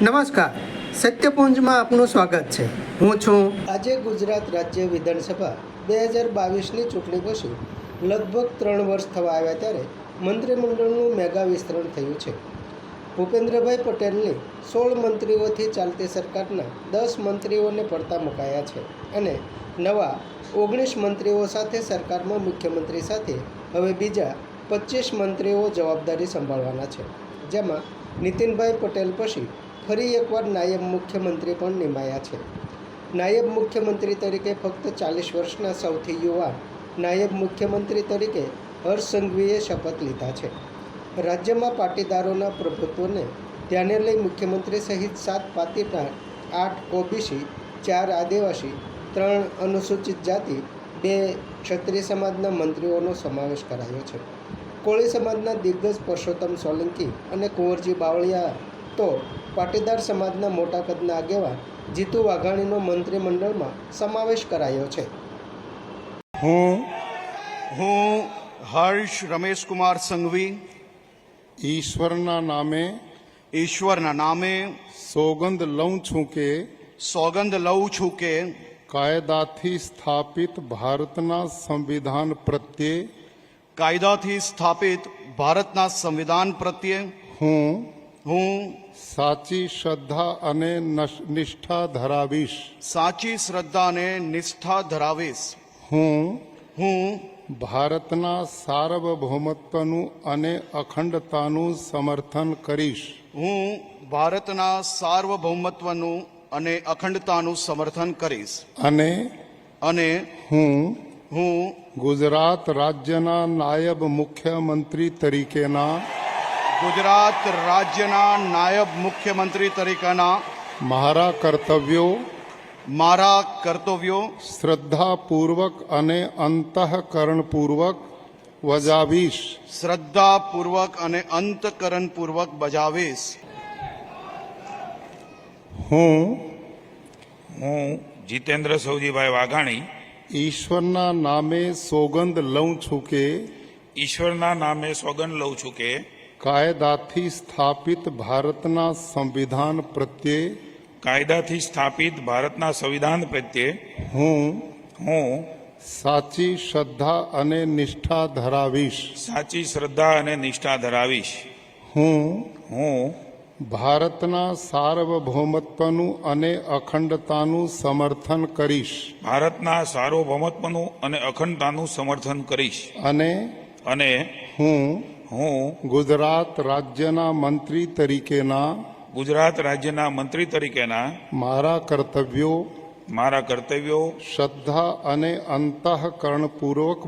નમસ્કાર, સત્યપુંજમાં આપનું સ્વાગત છે. હું છું. આજે ગુજરાત રાજ્ય વિધાનસભા 2022ની ચૂંટણી પછી લગભગ 3 વર્ષ થવા આવ્યા ત્યારે મંત્રીમંડળનું મેગા વિસ્તરણ થયું છે. ભૂપેન્દ્રભાઈ પટેલની 16 મંત્રીઓથી ચાલતી સરકારના 10 મંત્રીઓને પડતા મુકાયા છે અને નવા 19 મંત્રીઓ સાથે સરકારમાં મુખ્યમંત્રી સાથે હવે બીજા 25 મંત્રીઓ જવાબદારી સંભાળવાના છે, જેમાં નીતિનભાઈ પટેલ પછી ફરી એકવાર નાયબ મુખ્યમંત્રી પણ નિમાયા છે. નાયબ મુખ્યમંત્રી તરીકે ફક્ત 40 વર્ષના સૌથી યુવા નાયબ મુખ્યમંત્રી તરીકે હર્ષ સંઘવીએ શપથ લીધા છે. રાજ્યમાં પાટીદારોના પ્રભુત્વને ધ્યાને લઈ મુખ્યમંત્રી સહિત 7 પાટીદાર, 8 ઓબીસી, 4 આદિવાસી, 3 અનુસૂચિત જાતિ, 2 ક્ષત્રિય સમાજના મંત્રીઓનો સમાવેશ કરાયો છે. કોળી સમાજના દિગ્ગજ પરસોત્તમ સોલંકી અને કુંવરજી બાવળિયા તો પાટીદાર સમાજના મોટા કદના આગેવાન જીતુ વાઘાણીનો મંત્રીમંડળમાં સમાવેશ કરાયો છે. હું હર્ષ રમેશકુમાર સંઘવી ઈશ્વરના નામે સોગંદ લઉં છું કે કાયદાથી સ્થાપિત ભારતના સંવિધાન પ્રત્યે હું સાચી શ્રદ્ધા અને નિષ્ઠા ધરાવીશ. હું ભારતના સાર્વભૌમત્વનું અને અખંડતાનું સમર્થન કરીશ. અને હું ગુજરાત રાજ્યના નાયબ મુખ્યમંત્રી તરીકેના મારા કર્તવ્યો શ્રદ્ધાપૂર્વક અને અંતઃકરણપૂર્વક બજાવીશ. હું જીતેન્દ્ર સૌજીભાઈ વાઘાણી ઈશ્વરના નામે સોગંદ લઉં છું કે કાયદાથી સ્થાપિત ભારતના સંવિધાન પ્રત્યે હું સાચી શ્રદ્ધા અને નિષ્ઠા ધરાવીશ. હું ભારતના સાર્વભૌમત્વનું અને અખંડતાનું સમર્થન કરીશ. અને હું ગુજરાત રાજ્યના મંત્રી તરીકેના મારા કર્તવ્યો શ્રદ્ધા અને અંતઃકરણપૂર્વક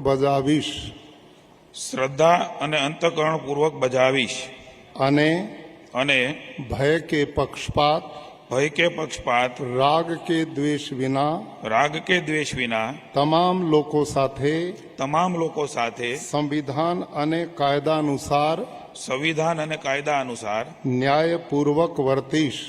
બજાવીશ. અને ભય કે પક્ષપાત રાગ કે દ્વેષ વિના તમામ લોકો સાથે સંવિધાન અને કાયદા અનુસાર ન્યાયપૂર્વક વર્તીશ.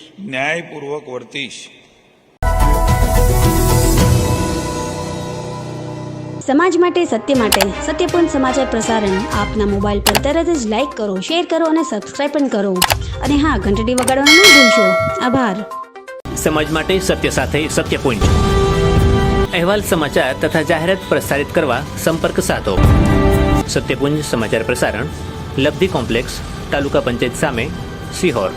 સમાજ માટે, સત્ય માટે, સત્યપૂર્ણ સમાચાર પ્રસારણ આપના મોબાઈલ પર તરત જ લાઈક કરો, શેર કરો અને સબસ્ક્રાઈબ પણ કરો. અને હા, ઘંટડી વગાડવાનું ન ભૂલશો. આભાર. સમાજ માટે સત્ય સાથે સત્યપુંજ. અહેવાલ, સમાચાર તથા જાહેરાત પ્રસારિત કરવા સંપર્ક સાધો. સત્યપુંજ સમાચાર પ્રસારણ, લબ્ધિ કોમ્પ્લેક્સ, તાલુકા પંચાયત સામે, સિહોર.